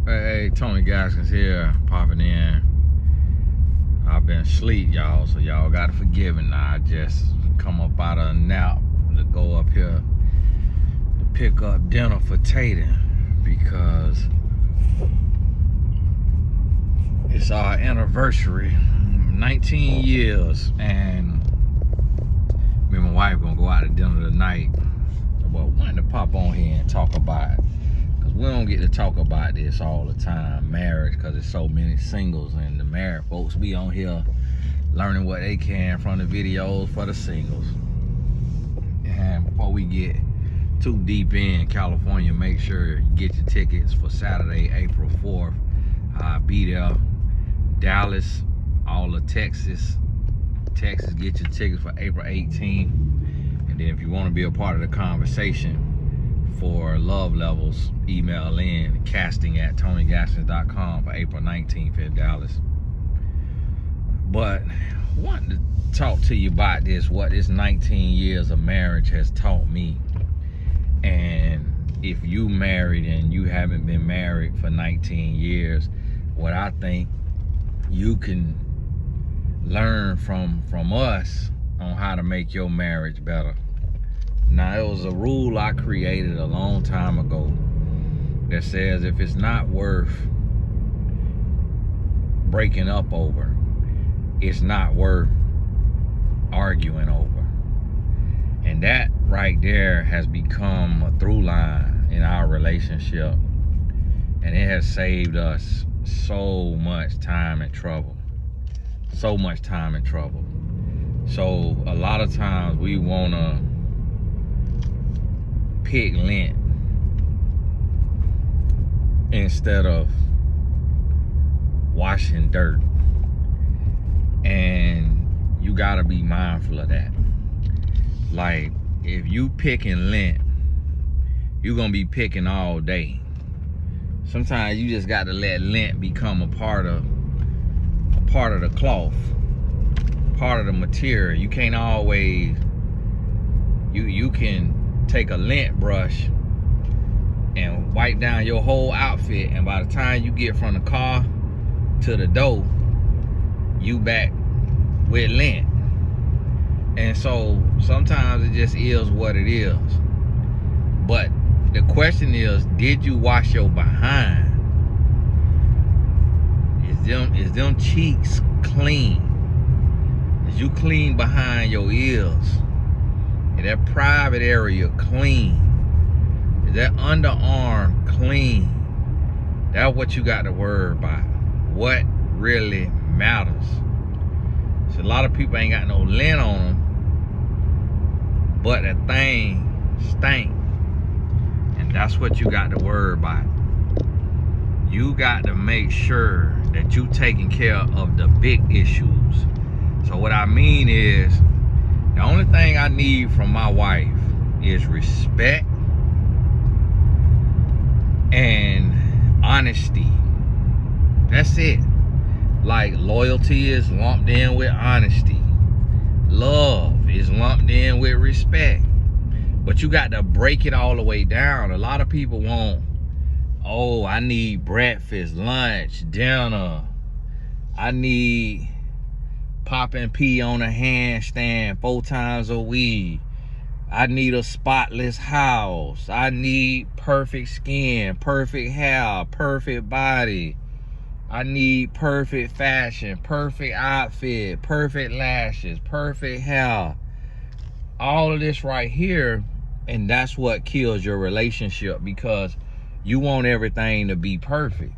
Hey, Tony Gaskins here, popping in. I've been asleep, y'all, so y'all gotta forgive me now. I just come up out of a nap to go up here to pick up dinner for Tallen because it's our anniversary, 19 years, and me and my wife gonna go out to dinner tonight. But wanted to pop on here and talk about it. We don't get to talk about this all the time, marriage, because there's so many singles, and the married folks be on here learning what they can from the videos for the singles. And before we get too deep in California, make sure you get your tickets for Saturday, April 4th. I'll be there. Dallas, all of Texas, get your tickets for April 18th. And then if you want to be a part of the conversation for love levels, email in casting@tonygaskins.com for April 19th in Dallas. But I wanted to talk to you about this, what this 19 years of marriage has taught me. And if you married and you haven't been married for 19 years, what I think you can learn from us on how to make your marriage better. Now, it was a rule I created a long time ago that says if it's not worth breaking up over, it's not worth arguing over. And that right there has become a through line in our relationship. And it has saved us so much time and trouble. So much time and trouble. So a lot of times we want to pick lint instead of washing dirt, and you gotta be mindful of that. Like, if you picking lint, you're gonna be picking all day. Sometimes you just got to let lint become a part of the cloth, part of the material. You can't always, you can take a lint brush and wipe down your whole outfit, and by the time you get from the car to the door, you back with lint. And so sometimes it just is what it is. But the question is, did you wash your behind? Is them cheeks clean? Is you clean behind your ears? Is that private area clean? Is that underarm clean? That's what you got to worry about. What really matters. So a lot of people ain't got no lint on them, but that thing stink. And that's what you got to worry about. You got to make sure that you taking care of the big issues. So what I mean is, the only thing I need from my wife is respect and honesty. That's it. Like, loyalty is lumped in with honesty. Love is lumped in with respect. But you got to break it all the way down. A lot of people want, oh, I need breakfast, lunch, dinner. I need pop and pee on a handstand 4 times a week. I need a spotless house. I need perfect skin, perfect hair, perfect body. I need perfect fashion, perfect outfit, perfect lashes, perfect hair. All of this right here, and that's what kills your relationship, because you want everything to be perfect,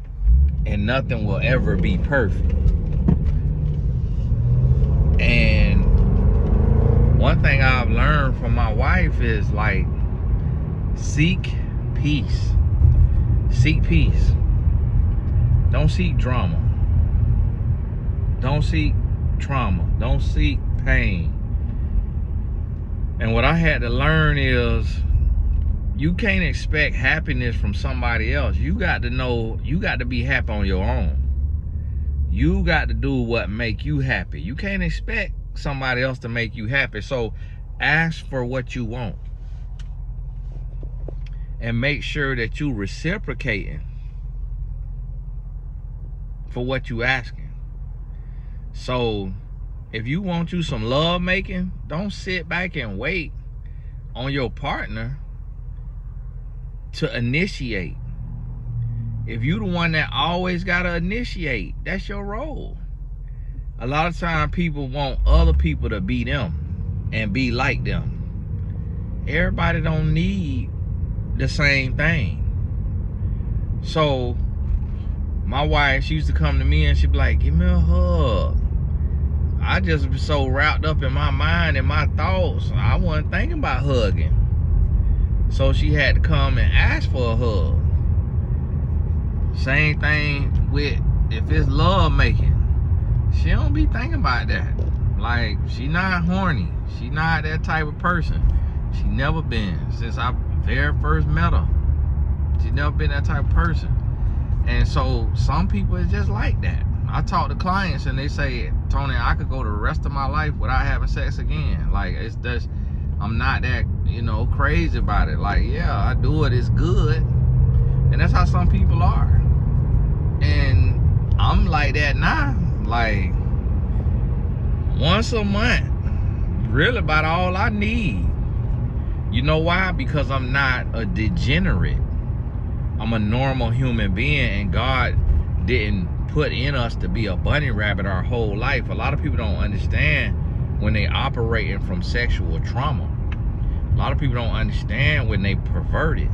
and nothing will ever be perfect. And one thing I've learned from my wife is, like, seek peace. Seek peace. Don't seek drama. Don't seek trauma. Don't seek pain. And what I had to learn is, you can't expect happiness from somebody else. You got to know, you got to be happy on your own. You got to do what make you happy. You can't expect somebody else to make you happy. So ask for what you want, and make sure that you reciprocating for what you asking. So if you want you some love making, don't sit back and wait on your partner to initiate. If you the one that always gotta initiate, that's your role. A lot of time people want other people to be them and be like them. Everybody don't need the same thing. So my wife, she used to come to me and she'd be like, give me a hug. I just was so wrapped up in my mind and my thoughts, I wasn't thinking about hugging. So she had to come and ask for a hug. Same thing with if it's love making. She don't be thinking about that. Like, she not horny. She not that type of person. She never been. Since I very first met her, she never been that type of person. And so some people is just like that. I talk to clients and they say, Tony, I could go the rest of my life without having sex again. Like, it's just, I'm not that, crazy about it. Like, yeah, I do it, it's good. And that's how some people are. And I'm like that now. Like, once a month, really about all I need. You know why? Because I'm not a degenerate. I'm a normal human being, and God didn't put in us to be a bunny rabbit our whole life. A lot of people don't understand when they operating from sexual trauma. A lot of people don't understand when they perverted,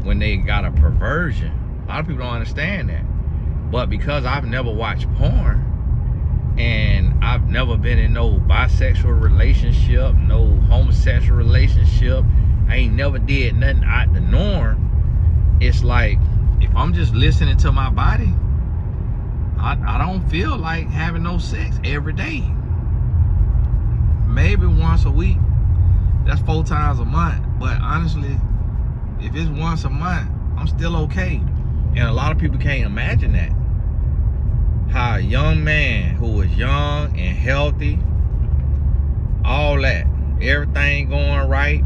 when they got a perversion. A lot of people don't understand that. But because I've never watched porn, and I've never been in no bisexual relationship, no homosexual relationship, I ain't never did nothing out the norm. It's like, if I'm just listening to my body, I don't feel like having no sex every day. Maybe once a week. That's 4 times a month. But honestly, if it's once a month, I'm still okay. And a lot of people can't imagine that. How a young man who is young and healthy, all that, everything going right,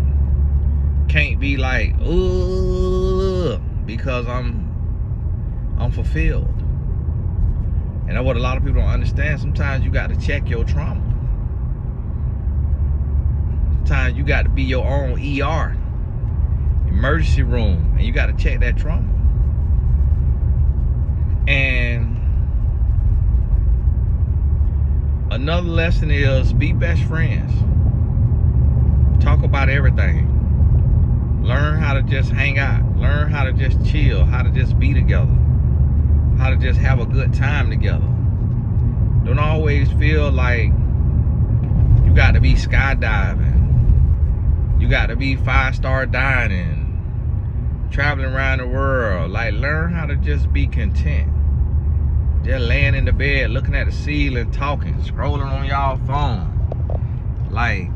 can't be like, ugh, because I'm fulfilled. And that's what a lot of people don't understand. Sometimes you got to check your trauma. Sometimes you got to be your own ER, emergency room, and you got to check that trauma. And another lesson is be best friends. Talk about everything. Learn how to just hang out. Learn how to just chill, how to just be together, how to just have a good time together. Don't always feel like you got to be skydiving. You got to be 5-star dining, traveling around the world. Like, learn how to just be content. Just laying in the bed, looking at the ceiling, talking, scrolling on y'all phone. Like,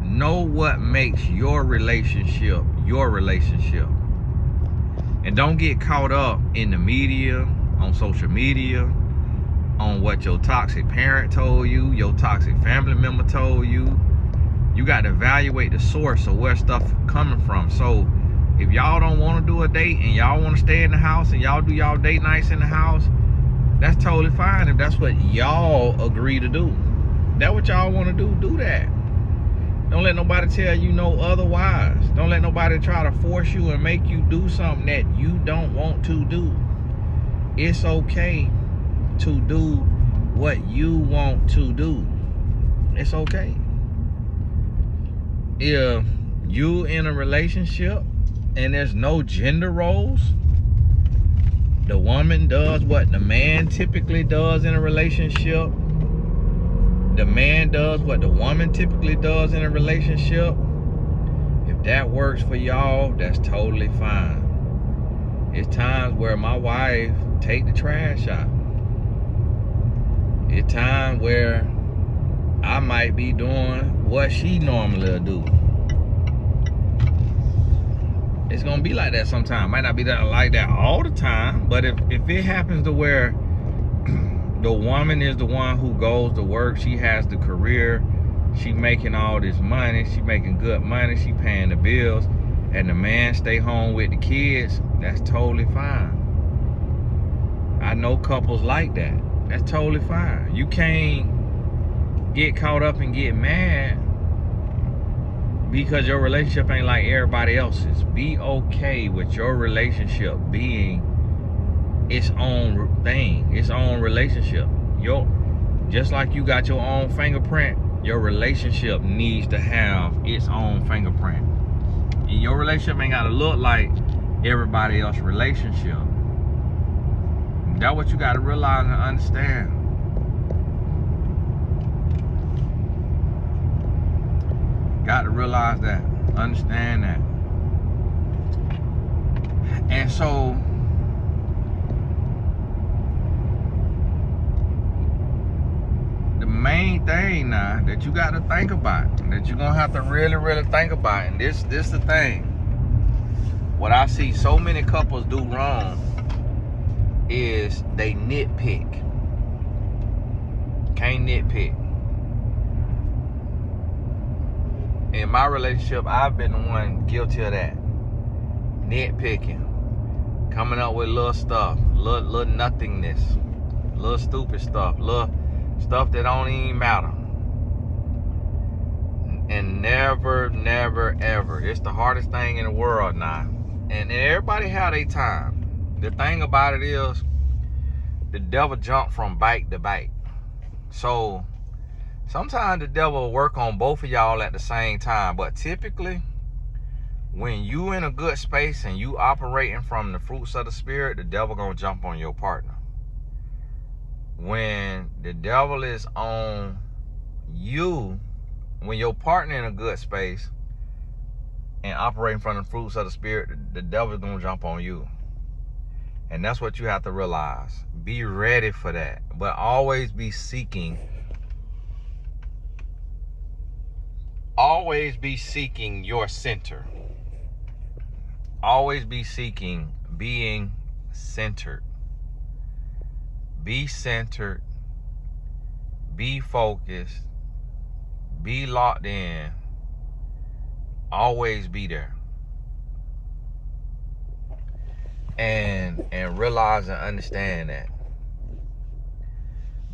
know what makes your relationship your relationship. And don't get caught up in the media, on social media, on what your toxic parent told you, your toxic family member told you. You got to evaluate the source of where stuff coming from. So if y'all don't want to do a date and y'all want to stay in the house and y'all do y'all date nights in the house, that's totally fine. If that's what y'all agree to do, that's what y'all want to do that. Don't let nobody tell you no otherwise. Don't let nobody try to force you and make you do something that you don't want to do. It's okay to do what you want to do. It's okay. If you in a relationship and there's no gender roles, the woman does what the man typically does in a relationship. The man does what the woman typically does in a relationship. If that works for y'all, that's totally fine. It's times where my wife take the trash out. It's times where I might be doing what she normally do. It's gonna be like that sometimes. Might not be that like that all the time, but if it happens to where the woman is the one who goes to work, she has the career, she making all this money, she making good money, she paying the bills, and the man stay home with the kids, that's totally fine. I no couples like that. That's totally fine. You can't get caught up and get mad because your relationship ain't like everybody else's. Be okay with your relationship being its own thing, its own relationship. Just like you got your own fingerprint, your relationship needs to have its own fingerprint. Your relationship ain't gotta look like everybody else's relationship. That's what you gotta realize and understand. Got to realize that, understand that. And so the main thing now that you got to think about, that you're gonna have to really think about, and this the thing, what I see so many couples do wrong is they nitpick. Can't nitpick. In my relationship, I've been the one guilty of that. Nitpicking. Coming up with little stuff. Little nothingness. Little stupid stuff. Little stuff that don't even matter. And never, ever. It's the hardest thing in the world now. And everybody have their time. The thing about it is, the devil jump from bite to bite. So sometimes the devil will work on both of y'all at the same time. But typically, when you in a good space and you operating from the fruits of the spirit, the devil gonna jump on your partner. When the devil is on you, when your partner in a good space and operating from the fruits of the spirit, the devil is gonna jump on you. And that's what you have to realize. Be ready for that. But always be seeking. Always be seeking your center. Always be seeking being centered. Be centered. Be focused. Be locked in. Always be there. And realize and understand that.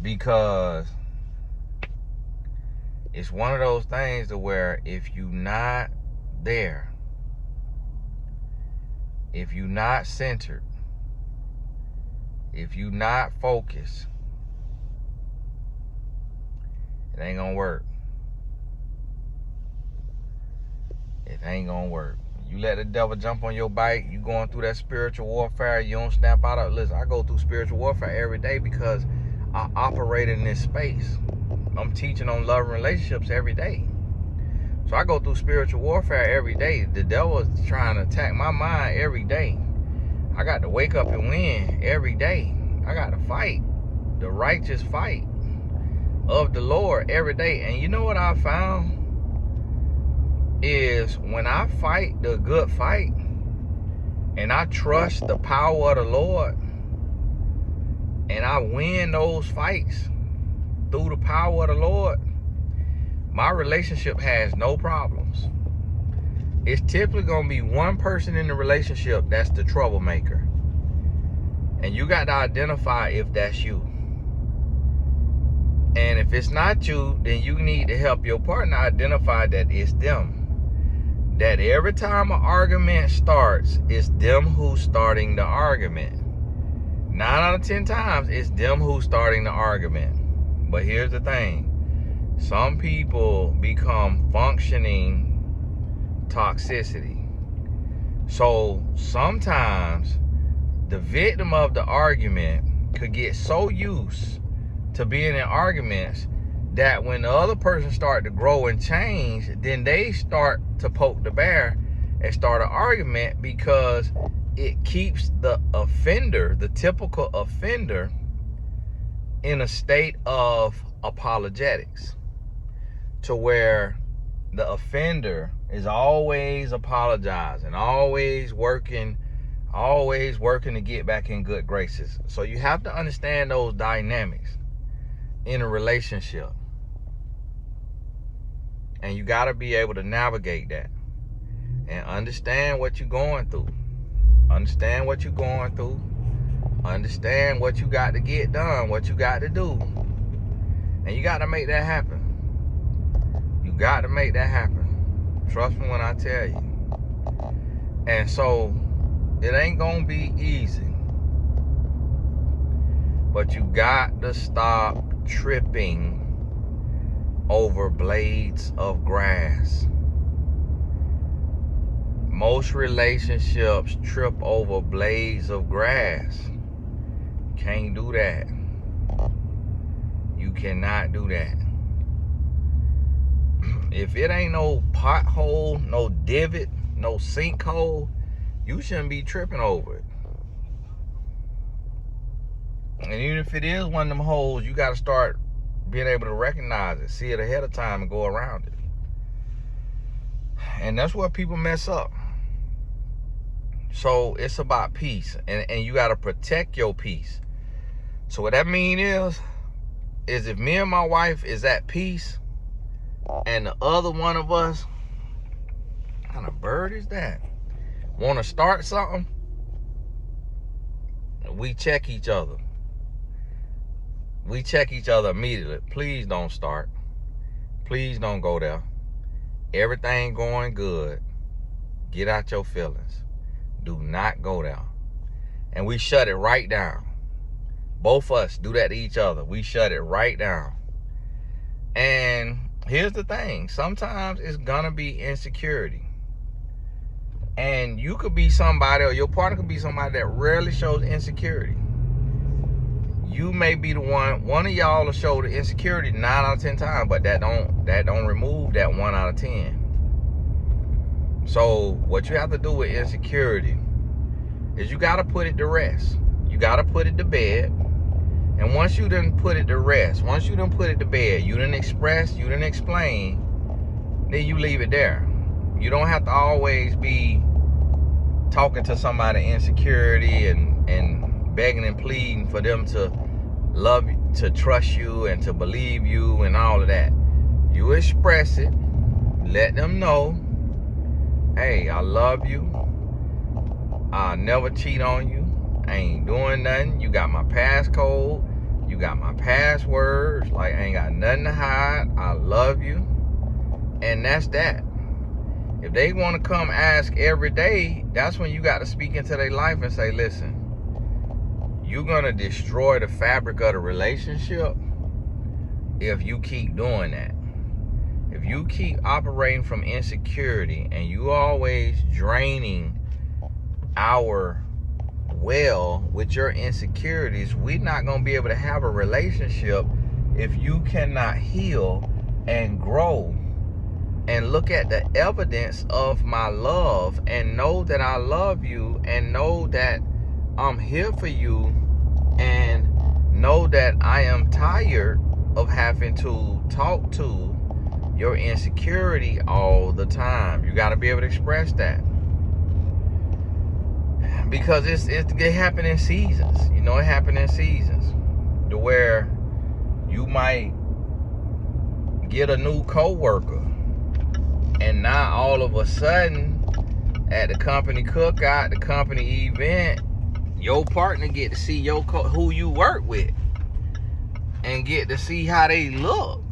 Because it's one of those things to where if you not there, if you not centered, if you not focused, it ain't gonna work. It ain't gonna work. You let the devil jump on your bike, you going through that spiritual warfare, you don't snap out of it. Listen, I go through spiritual warfare every day because I operate in this space. I'm teaching on love and relationships every day. So I go through spiritual warfare every day. The devil is trying to attack my mind every day. I got to wake up and win every day. I got to fight the righteous fight of the Lord every day. And you know what I found? Is when I fight the good fight and I trust the power of the Lord and I win those fights through the power of the Lord, my relationship has no problems. It's typically going to be one person in the relationship that's the troublemaker. And you got to identify if that's you. And if it's not you, then you need to help your partner identify that it's them. That every time an argument starts, it's them who's starting the argument. 9 out of 10 times, it's them who's starting the argument. But here's the thing. Some people become functioning toxicity. So sometimes the victim of the argument could get so used to being in arguments that when the other person start to grow and change, then they start to poke the bear and start an argument because it keeps the offender, the typical offender, in a state of apologetics, to where the offender is always apologizing, always working to get back in good graces. So you have to understand those dynamics in a relationship. And you got to be able to navigate that and understand what you're going through. Understand what you're going through. Understand what you got to get done, what you got to do. And you got to make that happen. You got to make that happen. Trust me when I tell you. And so, it ain't going to be easy. But you got to stop tripping over blades of grass. Most relationships trip over blades of grass. Can't do that. You cannot do that. If it ain't no pothole, no divot, no sinkhole, you shouldn't be tripping over it. And even if it is one of them holes, you got to start being able to recognize it, see it ahead of time, and go around it. And that's where people mess up. So it's about peace, and you got to protect your peace. So what that mean is if me and my wife is at peace, and the other one of us, what kind of bird is that, want to start something, we check each other. We check each other immediately. Please don't start. Please don't go there. Everything going good. Get out your feelings. Do not go there. And we shut it right down. Both of us do that to each other. We shut it right down. And here's the thing. Sometimes it's gonna be insecurity. And you could be somebody, or your partner could be somebody that rarely shows insecurity. You may be the one of y'all will show the insecurity 9 out of 10 times, but that don't remove that 1 out of 10. So what you have to do with insecurity is you got to put it to rest. You got to put it to bed. And once you done put it to rest, once you done put it to bed, you done express, you done explain, then you leave it there. You don't have to always be talking to somebody insecurity and begging and pleading for them to love you, to trust you, and to believe you, and all of that. You express it. Let them know, hey, I love you. I'll never cheat on you. I ain't doing nothing. You got my passcode. You got my passwords. Like, I ain't got nothing to hide. I love you. And that's that. If they want to come ask every day, that's when you got to speak into their life and say, listen, you're going to destroy the fabric of the relationship if you keep doing that. If you keep operating from insecurity and you always draining our well with your insecurities, we're not going to be able to have a relationship if you cannot heal and grow and look at the evidence of my love and know that I love you and know that I'm here for you and know that I am tired of having to talk to your insecurity all the time. You got to be able to express that. Because it happen in seasons. You know, it happen in seasons. To where you might get a new coworker, and now all of a sudden at the company cookout, the company event, your partner get to see who you work with and get to see how they look.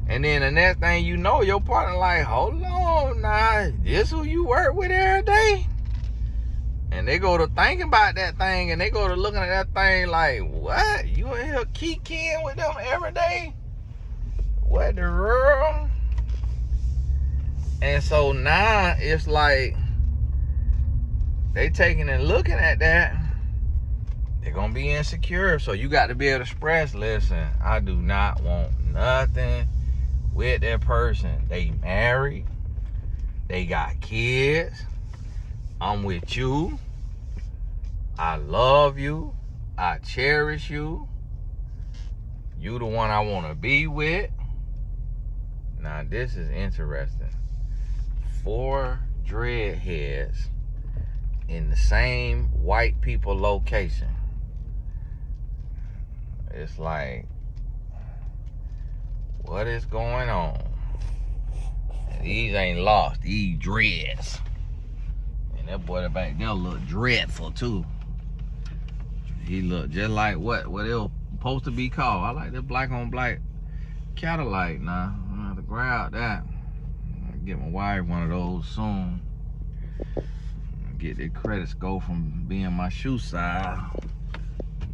And then the next thing you know, your partner like, hold on now, this who you work with every day? And they go to thinking about that thing, and they go to looking at that thing like, what? You in here kikiing with them every day? What the world? And so now it's like they taking and looking at that. They're going to be insecure. So you got to be able to express, listen, I do not want nothing with that person. They married. They got kids. I'm with you. I love you. I cherish you. You the one I want to be with. Now this is interesting. 4 dreadheads in the same white people location. It's like, what is going on? And these ain't lost. These dreads. And that boy back there look dreadful too. He looked just like what it was supposed to be called. I like that black on black Cadillac now. I'm gonna have to grab that. I'll get my wife one of those soon. Get that credit score from being my shoe size.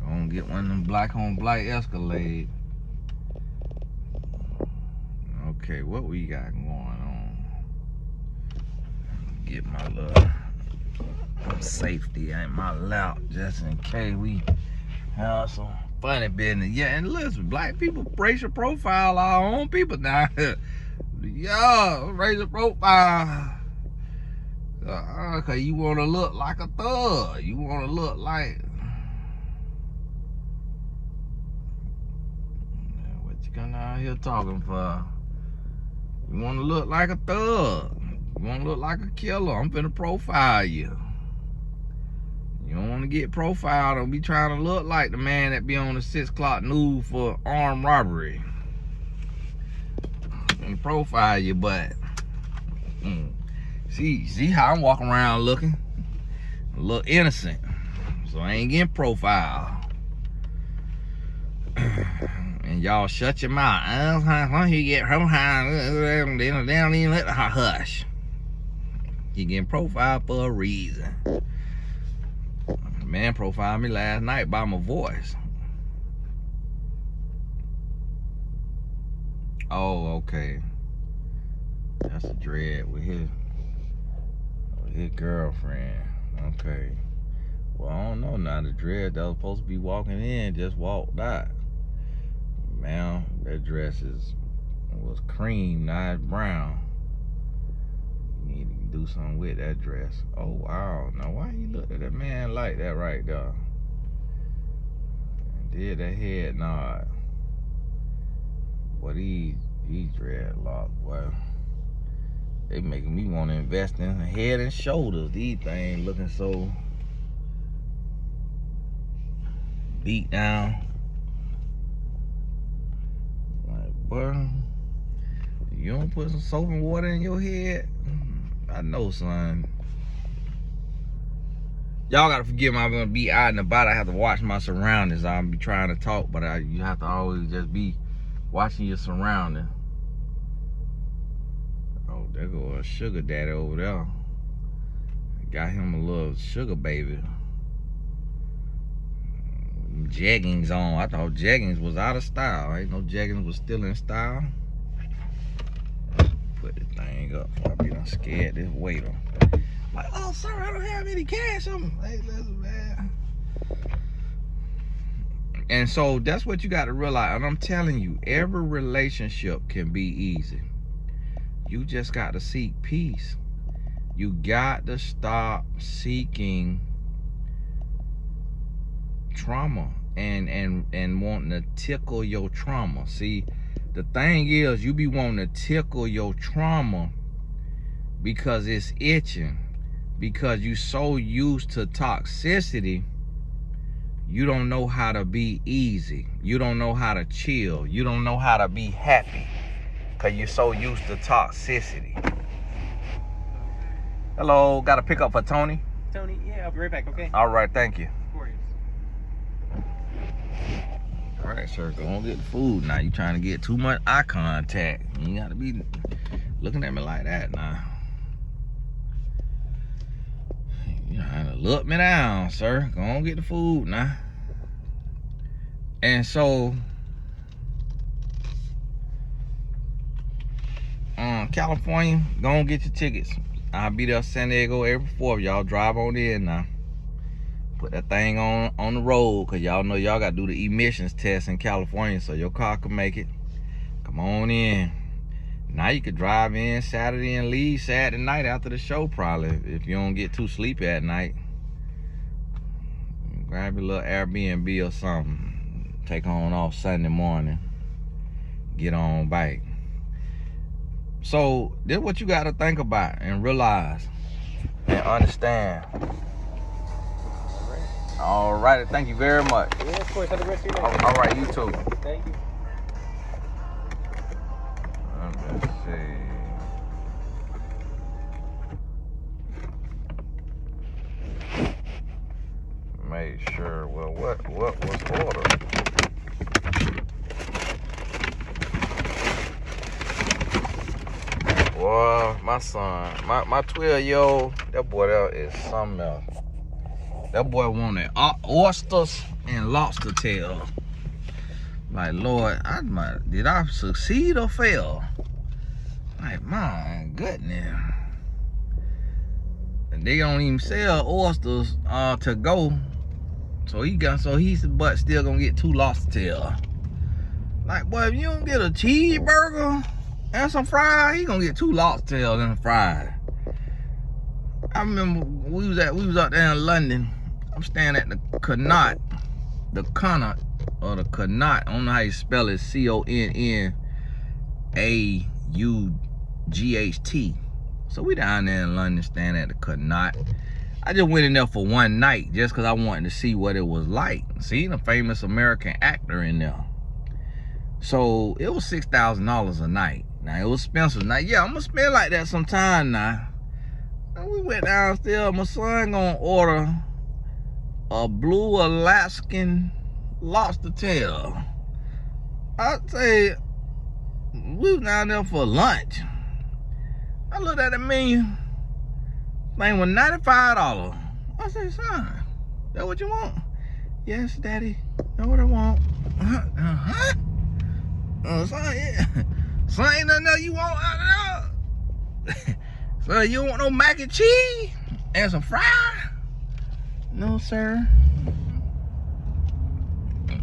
Gonna get one of them black on black Escalade. Okay, what we got going on? Get my little safety in my lap just in case we have some funny business. Yeah, and listen, black people racial profile our own people now. Yeah, racial profile. Cause you wanna look like a thug. You wanna look like what you coming out here talking for? You wanna look like a thug. You wanna look like a killer. I'm finna profile you. You don't wanna get profiled and be trying to look like the man that be on the 6 o'clock news for armed robbery. I'm finna profile you, but see how I'm walking around looking? A little innocent. So I ain't getting profiled. And y'all shut your mouth. He get they don't even let her hush. He getting profiled for a reason. Man profiled me last night by my voice. Oh, okay. That's a dread with his girlfriend. Okay. Well, I don't know now. The dread that was supposed to be walking in just walked out. Man, that dress was cream, not brown. You need to do something with that dress. Oh wow! Now why you look at that man like that right there? Did that head nod? Boy, these dreadlocks, boy, they making me want to invest in head and shoulders. These things looking so beat down. Boy, you don't put some soap and water in your head? I know, son. Y'all gotta forgive me. I'm gonna be out and about. I have to watch my surroundings. I'll be trying to talk, but you have to always just be watching your surroundings. Oh, there go a sugar daddy over there. Got him a little sugar baby. Jeggings on. I thought jeggings was out of style. Ain't no jeggings was still in style. Put the thing up before I be done scared this waiter. Like, oh, sir, I don't have any cash on me. Hey, listen, man. And so that's what you got to realize. And I'm telling you, every relationship can be easy. You just got to seek peace. You got to stop seeking trauma and wanting to tickle your trauma. See, the thing is, you be wanting to tickle your trauma because it's itching, because you so used to toxicity. You don't know how to be easy. You don't know how to chill. You don't know how to be happy because you're so used to toxicity. Hello, got to pick up for Tony? Tony, yeah, I'll be right back, okay? All right, thank you. Of course. All right, sir, go on get the food. Now you trying to get too much eye contact. You got to be looking at me like that now. You trying to look me down, sir. Go on get the food now. And so, California, go on get your tickets. I'll be there San Diego April 4th. Y'all drive on in now. Put that thing on the road, because y'all know y'all got to do the emissions test in California so your car can make it. Come on in. Now you could drive in Saturday and leave Saturday night after the show, probably, if you don't get too sleepy at night. Grab a little Airbnb or something. Take on off Sunday morning. Get on back. So, this is what you got to think about and realize and understand. All right, thank you very much. Yeah, of course. Have the rest of your night. All right, you too. Thank you. Let's see. make sure. Well, what was ordered? Boy, my son, my 12-year-old, that boy there is something else. That boy wanted oysters and lobster tail. Like, Lord, did I succeed or fail? Like, my goodness. And they don't even sell oysters to go. So he's but still gonna get 2 lobster tail. Like, boy, if you don't get a cheeseburger and some fries, he gonna get 2 lobster tail and a fry. I remember we was out there in London. I'm staying at the Connaught. The Connaught, or the Connaught. I don't know how you spell it. CONNAUGHT. So we down there in London staying at the Connaught. I just went in there for one night just because I wanted to see what it was like. Seeing a famous American actor in there. So it was $6,000 a night. Now it was expensive. Now yeah, I'm gonna spend like that sometime now. And we went downstairs. My son gonna order a blue Alaskan lobster tail. I'd say we was down there for lunch. I looked at the menu. Thing was $95. I said, son, that what you want? Yes, daddy. That's what I want. Son, yeah. Son, ain't nothing else you want out of there? Son, you don't want no mac and cheese and some fries? No, sir.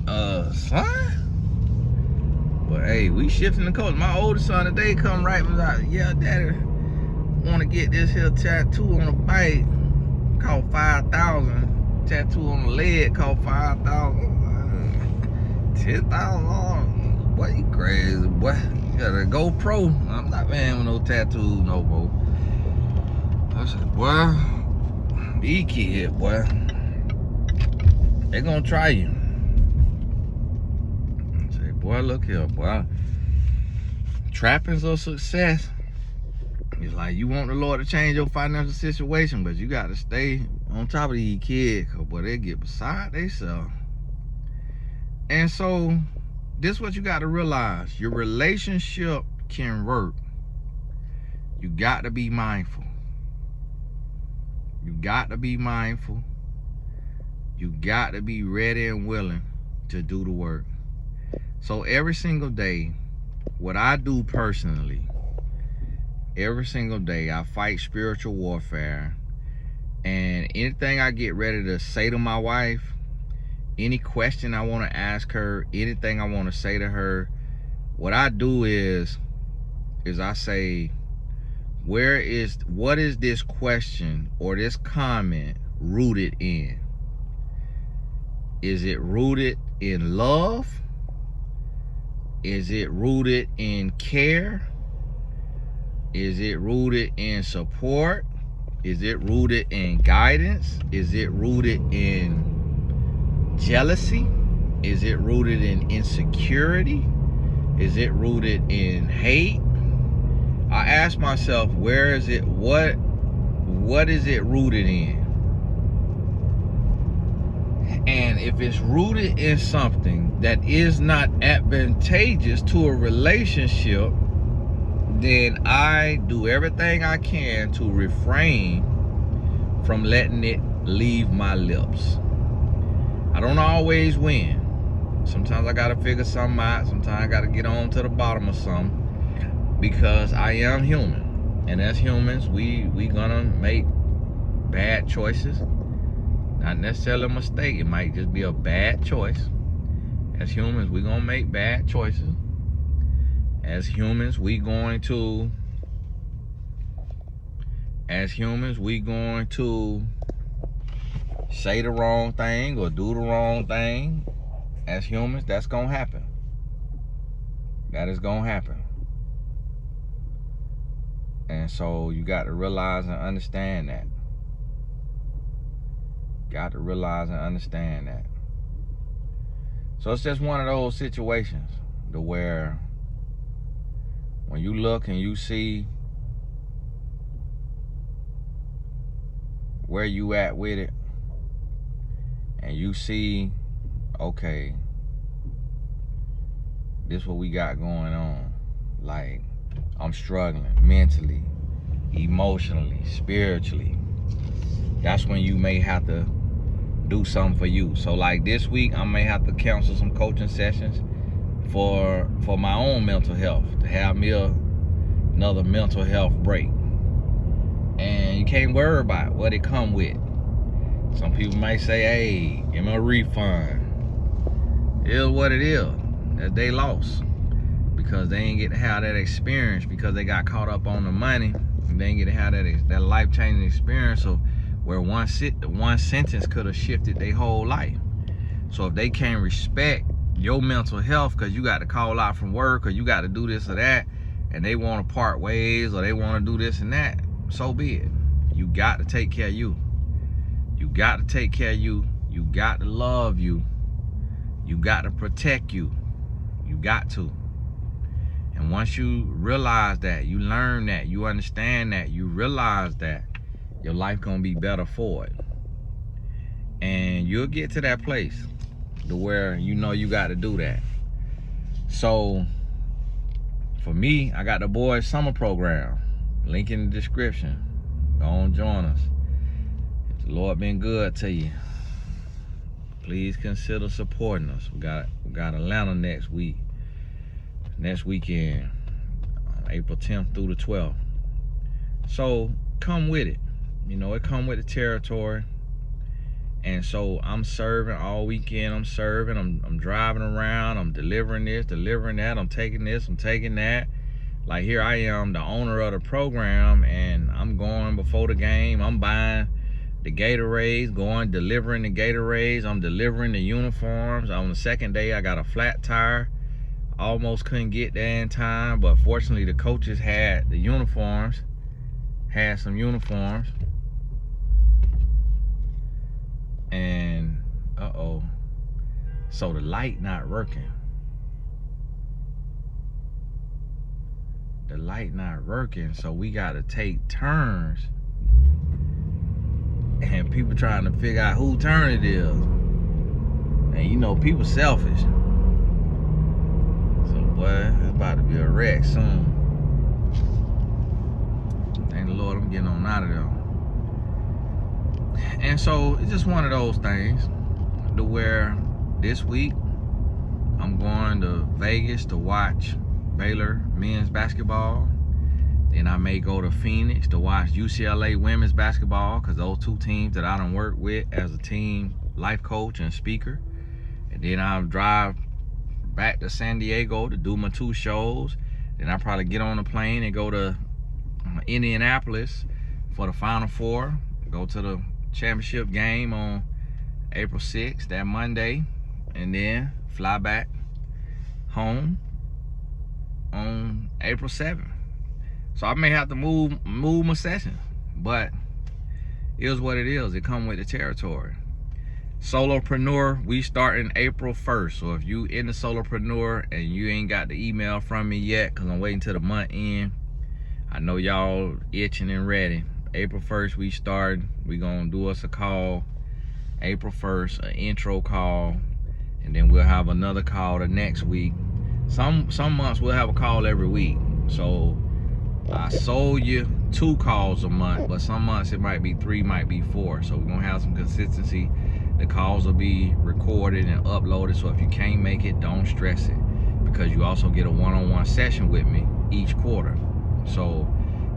Son? But hey, we shifting the coast. My oldest son today come right and was like, yeah, daddy, want to get this here tattoo on the bike, cost $5,000. Tattoo on the leg cost $5,000. $10,000. Boy, you crazy, boy. You got a GoPro. I'm not paying with no tattoos no more. I said, boy, these kids, boy, they gonna try you. I said, boy, look here, boy. Trapping's a success. It's like you want the Lord to change your financial situation, but you got to stay on top of these kids, cause boy, they get beside themselves. And so, this is what you got to realize: your relationship can work. You got to be mindful. You got to be mindful. You got to be ready and willing to do the work. So every single day, what I do personally, every single day, I fight spiritual warfare. And anything I get ready to say to my wife, any question I want to ask her, anything I want to say to her, what I do is I say, what is this question or this comment rooted in? Is it rooted in love? Is it rooted in care? Is it rooted in support? Is it rooted in guidance? Is it rooted in jealousy? Is it rooted in insecurity? Is it rooted in hate? I ask myself, where is it, what is it rooted in? And if it's rooted in something that is not advantageous to a relationship, then I do everything I can to refrain from letting it leave my lips. I don't always win. Sometimes I gotta figure something out. Sometimes I gotta get on to the bottom of something, because I am human. And as humans, we gonna make bad choices. Not necessarily a mistake. It might just be a bad choice. As humans, we gonna make bad choices. As humans, we going to say the wrong thing or do the wrong thing. As humans, that's gonna happen. That is gonna happen. And so you got to realize and understand that. Got to realize and understand that. So it's just one of those situations to where when you look and you see where you at with it, and you see, okay, this what we got going on. Like, I'm struggling mentally, emotionally, spiritually. That's when you may have to do something for you. So like this week, I may have to cancel some coaching sessions for my own mental health, to have me another mental health break. And you can't worry about what it come with. Some people might say, hey, give me a refund. It is what it is. That they lost because they ain't get to have that experience, because they got caught up on the money. And they ain't get to have that life-changing experience of where one sentence could have shifted their whole life. So if they can't respect your mental health because you got to call out from work, or you got to do this or that, and they want to part ways, or they want to do this and that, so be it. You got to take care of you. You got to take care of you. You got to love you. You got to protect you. You got to. And once you realize that, you learn that, you understand that, you realize that, your life gonna be better for it. And you'll get to that place to where you know you got to do that. So for me, I got the boys summer program, link in the description. Go on, join us. If the Lord been good to you, please consider supporting us. We got Atlanta next weekend, April 10th through the 12th. So come with it. You know, it come with the territory. And so I'm serving all weekend. I'm serving. I'm driving around. I'm delivering this, delivering that. I'm taking this, I'm taking that. Like, here I am, the owner of the program, and I'm going before the game. I'm buying the Gatorades, delivering the Gatorades. I'm delivering the uniforms. On the second day, I got a flat tire. Almost couldn't get there in time, but fortunately the coaches had the uniforms, had some uniforms. And so the light not working. The light not working, so we gotta take turns. And people trying to figure out whose turn it is. And you know, people selfish. So boy, it's about to be a wreck soon. Thank the Lord I'm getting on out of there. And so it's just one of those things to where this week I'm going to Vegas to watch Baylor men's basketball. Then I may go to Phoenix to watch UCLA women's basketball, because those two teams that I done work with as a team life coach and speaker. And then I'll drive back to San Diego to do my 2 shows. Then I'll probably get on a plane and go to Indianapolis for the Final Four. Go to the championship game on April 6th, that Monday, and then fly back home on April 7th. So I may have to move my sessions, but it is what it is. It comes with the territory. Solopreneur, we starting April 1st. So if you in the solopreneur and you ain't got the email from me yet, because I'm waiting till the month end, I know y'all itching and ready. April 1st we start. We gonna do us a call April 1st, an intro call, and then we'll have another call the next week. Some months we'll have a call every week. So I sold you 2 calls a month, but some months it might be 3, might be 4. So we're gonna have some consistency. The calls will be recorded and uploaded, so if you can't make it, don't stress it, because you also get a one-on-one session with me each quarter. So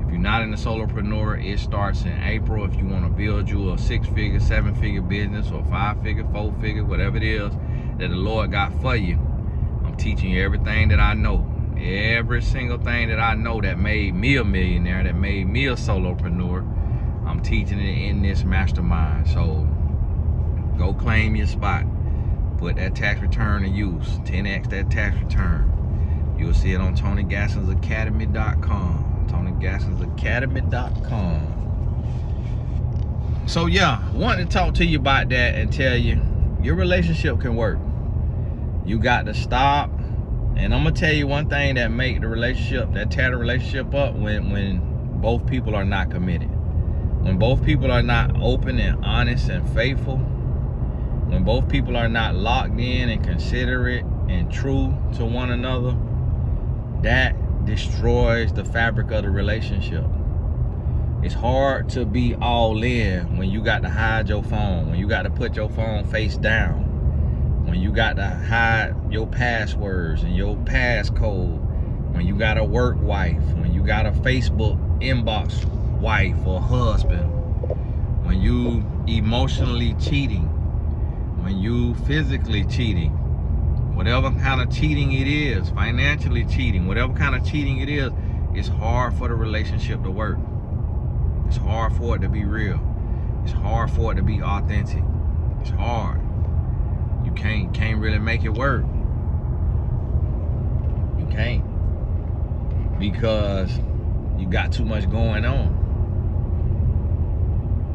if you're not in the solopreneur, it starts in April. If you want to build you a 6-figure, 7-figure business, or 5-figure, 4-figure, whatever it is that the Lord got for you, I'm teaching you everything that I know. Every single thing that I know that made me a millionaire, that made me a solopreneur, I'm teaching it in this mastermind. So go claim your spot. Put that tax return to use. 10x that tax return. You'll see it on TonyGaskinsAcademy.com. TonyGaskinsAcademy.com. So yeah, wanted to talk to you about that and tell you your relationship can work. You got to stop. And I'm gonna tell you one thing that make the relationship, that tear the relationship up, when both people are not committed. When both people are not open and honest and faithful. when both people are not locked in and considerate and true to one another, that destroys the fabric of the relationship. It's hard to be all in when you got to hide your phone, when you got to put your phone face down, when you got to hide your passwords and your passcode, when you got a work wife, when you got a Facebook inbox wife or husband, when you emotionally cheating, when you physically cheating, whatever kind of cheating it is, financially cheating, whatever kind of cheating it is, it's hard for the relationship to work. It's hard for it to be real. It's hard for it to be authentic. It's hard. You can't really make it work. You can't. Because you got too much going on.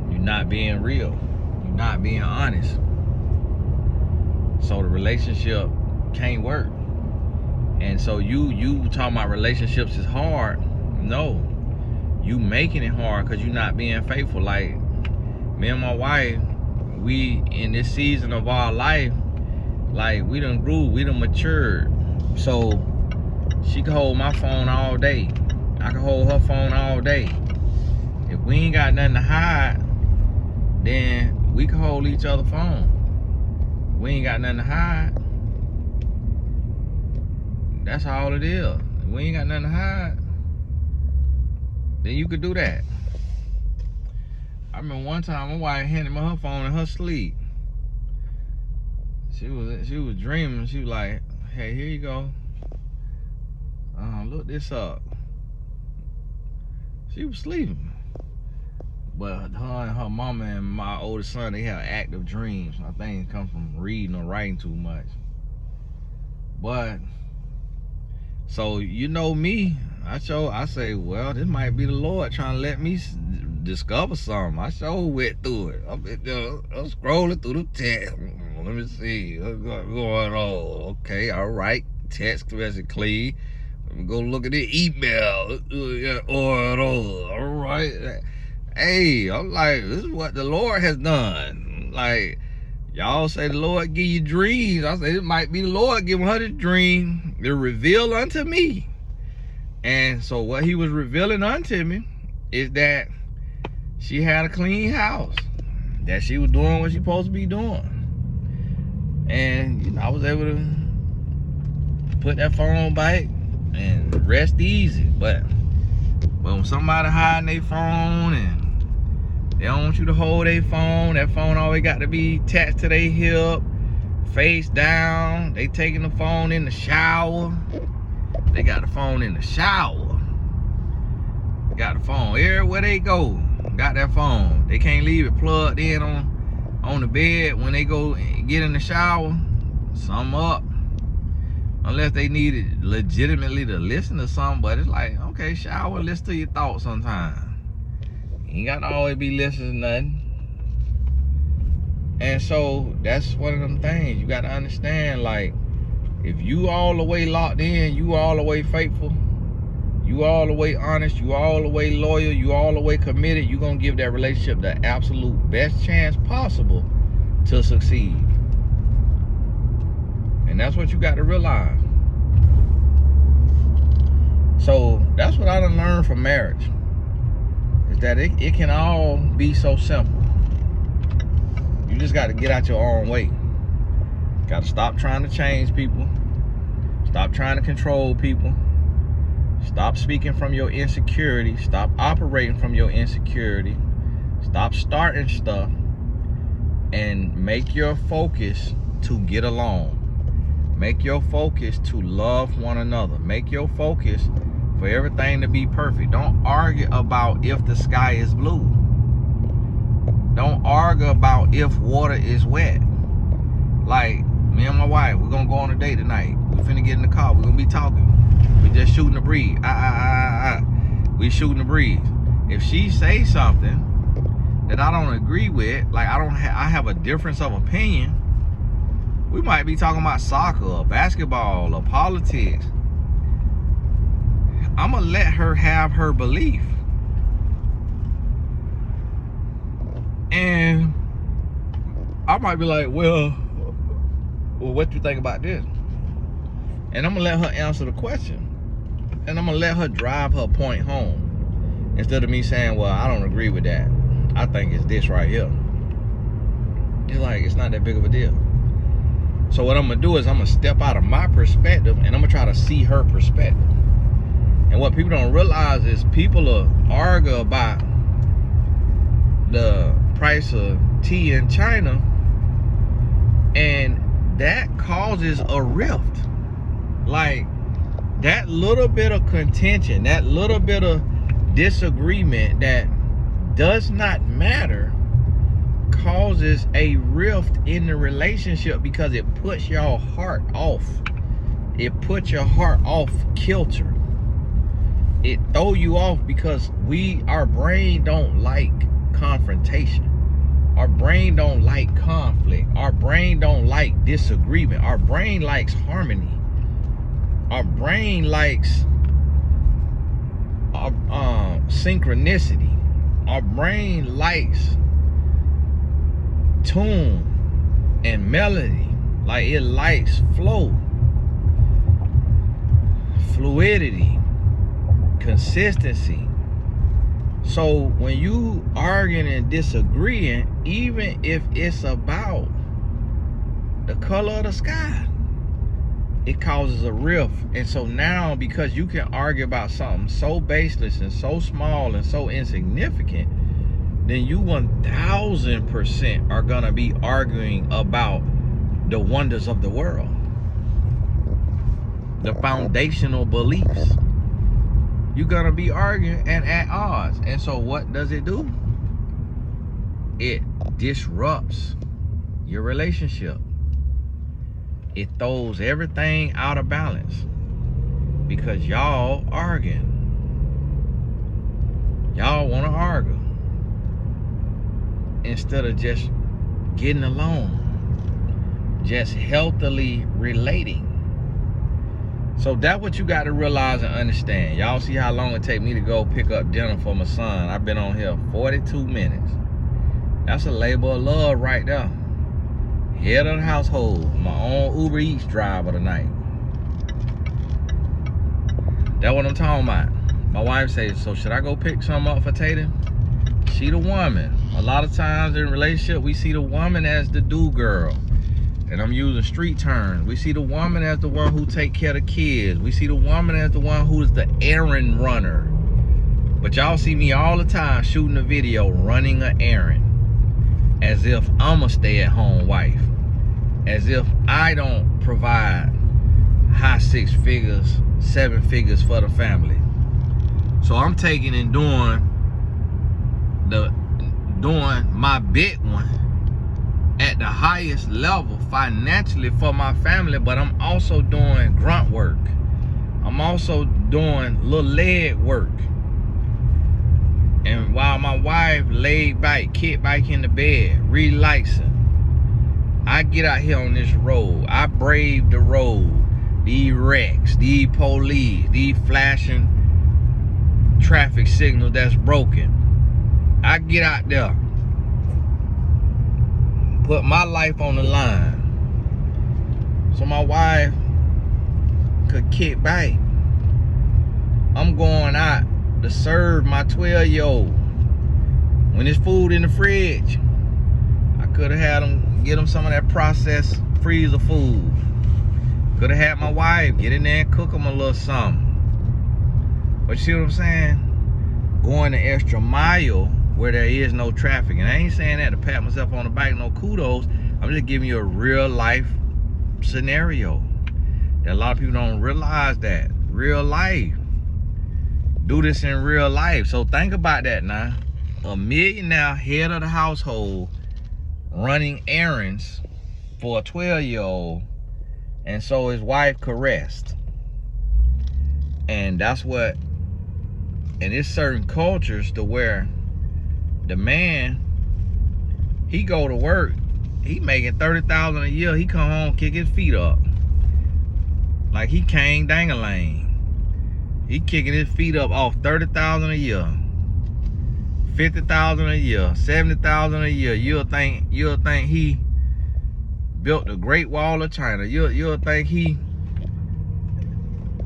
You're not being real. You're not being honest. So the relationship can't work. And so you talking about relationships is hard. No. You making it hard because you're not being faithful. Like me and my wife, we in this season of our life, like we done grew, we done matured. So she can hold my phone all day. I can hold her phone all day. If we ain't got nothing to hide, then we can hold each other's phone. We ain't got nothing to hide. That's all it is. If we ain't got nothing to hide, then you could do that. I remember one time my wife handed me her phone in her sleep. She was dreaming. She was like, "Hey, here you go. Look this up." She was sleeping. But her and her mama and my oldest son, they have active dreams. I think it comes from reading or writing too much. But so you know me, I say, well, this might be the Lord trying to let me discover something. I sure went through it. I'm scrolling through the text. Let me see what's going on. Okay, all right. Text message clean. Let me go look at the email. All right. Hey, I'm like, this is what the Lord has done. Like, y'all say the Lord give you dreams. I say it might be the Lord giving her the dream to reveal unto me. And so what he was revealing unto me is that she had a clean house, that she was doing what she supposed to be doing. And you know, I was able to put that phone back and rest easy. But when somebody hiding their phone and they don't want you to hold their phone, that phone always got to be attached to their hip, face down. They taking the phone in the shower. They got the phone in the shower. Got the phone everywhere they go. Got that phone. They can't leave it plugged in on the bed when they go get in the shower. Something up. Unless they need it legitimately to listen to something. But it's like, okay, shower, listen to your thoughts sometimes. You ain't got to always be listening to nothing. And so that's one of them things. You got to understand, like, if you all the way locked in, you all the way faithful, you all the way honest, you all the way loyal, you all the way committed, you're going to give that relationship the absolute best chance possible to succeed. And that's what you got to realize. So that's what I done learned from marriage, is that it can all be so simple. You just got to get out your own way. Got to stop trying to change people. Stop trying to control people. Stop speaking from your insecurity. Stop operating from your insecurity. Stop starting stuff. And make your focus to get along. Make your focus to love one another. Make your focus for everything to be perfect. Don't argue about if the sky is blue. Don't argue about if water is wet. Like, me and my wife, we're gonna go on a date tonight. We finna get in the car. We're gonna be talking. We just shooting the breeze. We shooting the breeze. If she say something that I don't agree with, like I have a difference of opinion, we might be talking about soccer or basketball or politics. I'm gonna let her have her belief. And I might be like, well, what you think about this? And I'm gonna let her answer the question. And I'm gonna let her drive her point home. Instead of me saying, well, I don't agree with that. I think it's this right here. It's like, it's not that big of a deal. So what I'm gonna do is I'm gonna step out of my perspective and I'm gonna try to see her perspective. And what people don't realize is people will argue about the price of tea in China, and that causes a rift. Like, that little bit of contention, that little bit of disagreement that does not matter causes a rift in the relationship because it puts your heart off. It puts your heart off kilter. It throw you off because our brain don't like confrontation. Our brain don't like conflict. Our brain don't like disagreement. Our brain likes harmony. Our brain likes synchronicity. Our brain likes tune and melody. Like, it likes flow, fluidity, consistency. So when you arguing and disagreeing, even if it's about the color of the sky, it causes a rift. And so now, because you can argue about something so baseless and so small and so insignificant, then you 1000% are gonna be arguing about the wonders of the world, the foundational beliefs. You're gonna be arguing and at odds. And so what does it do? It disrupts your relationship. It throws everything out of balance because y'all arguing. Y'all want to argue instead of just getting along, just healthily relating. So that's what you got to realize and understand. Y'all see how long it take me to go pick up dinner for my son. I've been on here 42 minutes. That's a labor of love right there. Head of the household, my own Uber Eats driver tonight. That's what I'm talking about. My wife says, so should I go pick something up for Tatum? She the woman. A lot of times in a relationship, we see the woman as the do-girl. And I'm using street terms. We see the woman as the one who take care of the kids. We see the woman as the one who is the errand runner. But y'all see me all the time shooting a video running an errand. As if I'm a stay-at-home wife. As if I don't provide high 6 figures, 7 figures for the family. So I'm taking and doing my big one at the highest level financially for my family, but I'm also doing grunt work. I'm also doing little leg work. And while my wife laid back, kicked back in the bed, relaxing, I get out here on this road. I brave the road. These wrecks, these police, these flashing traffic signals that's broken. I get out there, put my life on the line so my wife could kick back. I'm going out to serve my 12-year-old. When there's food in the fridge, I could have had them get them some of that processed freezer food. Could have had my wife get in there and cook them a little something. But you see what I'm saying? Going the extra mile where there is no traffic. And I ain't saying that to pat myself on the back, no kudos. I'm just giving you a real life scenario. That a lot of people don't realize that. Real life. Do this in real life. So think about that now. A millionaire head of the household running errands for a 12-year-old, and so his wife could rest. And that's what, and it's certain cultures to where the man, he go to work, he making $30,000 a year, he come home, kick his feet up like he Kane Dangalang. He kicking his feet up off $30,000 a year, $50,000 a year, $70,000 a year. You'll think he built the Great Wall of China. You'll think he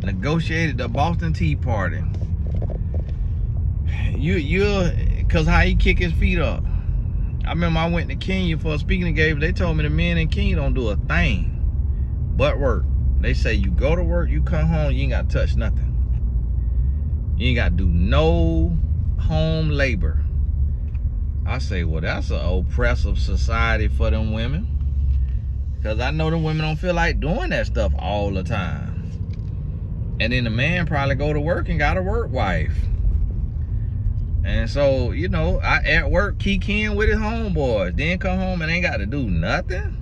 negotiated the Boston Tea Party. Cause how he kick his feet up. I remember I went to Kenya for a speaking engagement. They told me the men in Kenya don't do a thing but work. They say you go to work, you come home, you ain't got to touch nothing. You ain't got to do no home labor. I say, well, that's an oppressive society for them women. Because I know them women don't feel like doing that stuff all the time. And then the man probably go to work and got a work wife. And so, you know, I at work kikiing with his homeboys. Then come home and ain't got to do nothing.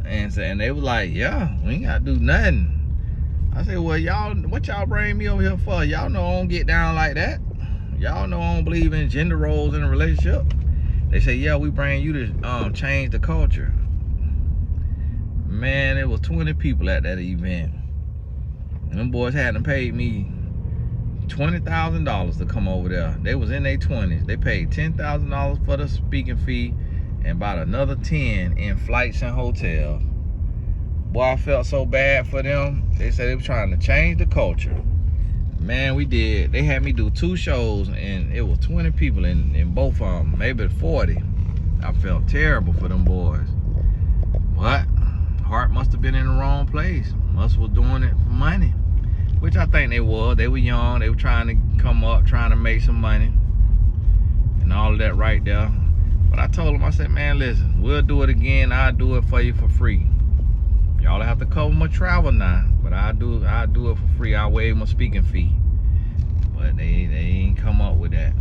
And they was like, yeah, we ain't got to do nothing. I said, well, y'all, what y'all bring me over here for? Y'all know I don't get down like that. Y'all know I don't believe in gender roles in a relationship. They say, yeah, we bring you to change the culture. Man, there was 20 people at that event. And them boys hadn't paid me $20,000 to come over there. They was in their 20s. They paid $10,000 for the speaking fee and about another 10 in flights and hotels. Boy, I felt so bad for them. They said they were trying to change the culture. Man, we did. They had me do 2 shows and it was 20 people in both of them, maybe 40. I felt terrible for them boys. But heart must have been in the wrong place. Must was doing it for money. Which I think they were. They were young. They were trying to come up, trying to make some money. And all of that right there. But I told them, I said, man, listen, we'll do it again. I'll do it for you for free. Y'all have to cover my travel now. But I'll do it for free. I'll waive my speaking fee. But they ain't come up with that.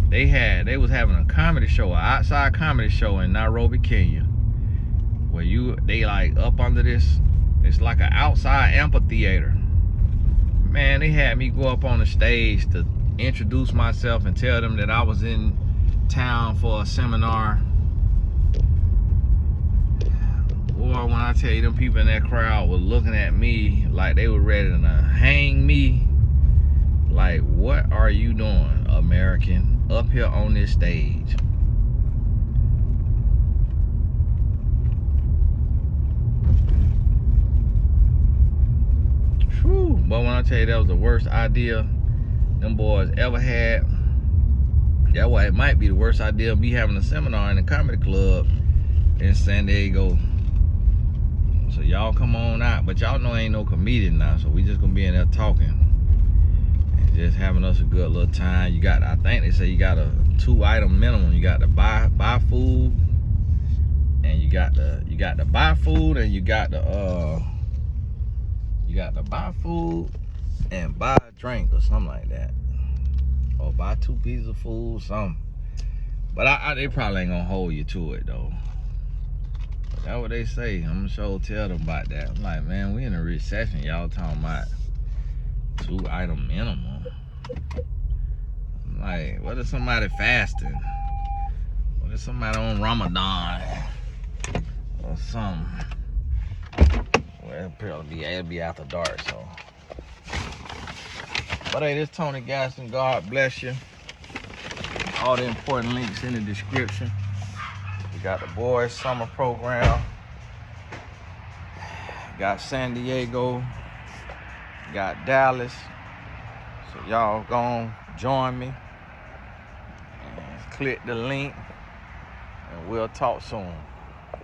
They was having a comedy show, an outside comedy show in Nairobi, Kenya. Where they like up under this, it's like an outside amphitheater. Man, they had me go up on the stage to introduce myself and tell them that I was in town for a seminar. Boy, when I tell you, them people in that crowd were looking at me like they were ready to hang me. Like, what are you doing, American, up here on this stage? Whew. But when I tell you that was the worst idea them boys ever had, that's why it might be the worst idea of me having a seminar in a comedy club in San Diego. So y'all come on out, but y'all know I ain't no comedian now, so we just gonna be in there talking and just having us a good little time. You got, I think they say you got a 2-item minimum. You got to buy food, and you got to buy food, and you got to buy food and buy a drink or something like that, or buy 2 pieces of food, something. But they probably ain't gonna hold you to it though. But that's what they say. I'm sure tell them about that. I'm like, man, we in a recession. Y'all talking about 2-item minimum. I'm like, what if somebody fasting? What if somebody on Ramadan or something? Well, it'll be after dark, so. But hey, this Tony Gaston. God bless you. All the important links in the description. We got the boys' summer program. Got San Diego. Got Dallas. So y'all gonna join me. And click the link. And we'll talk soon.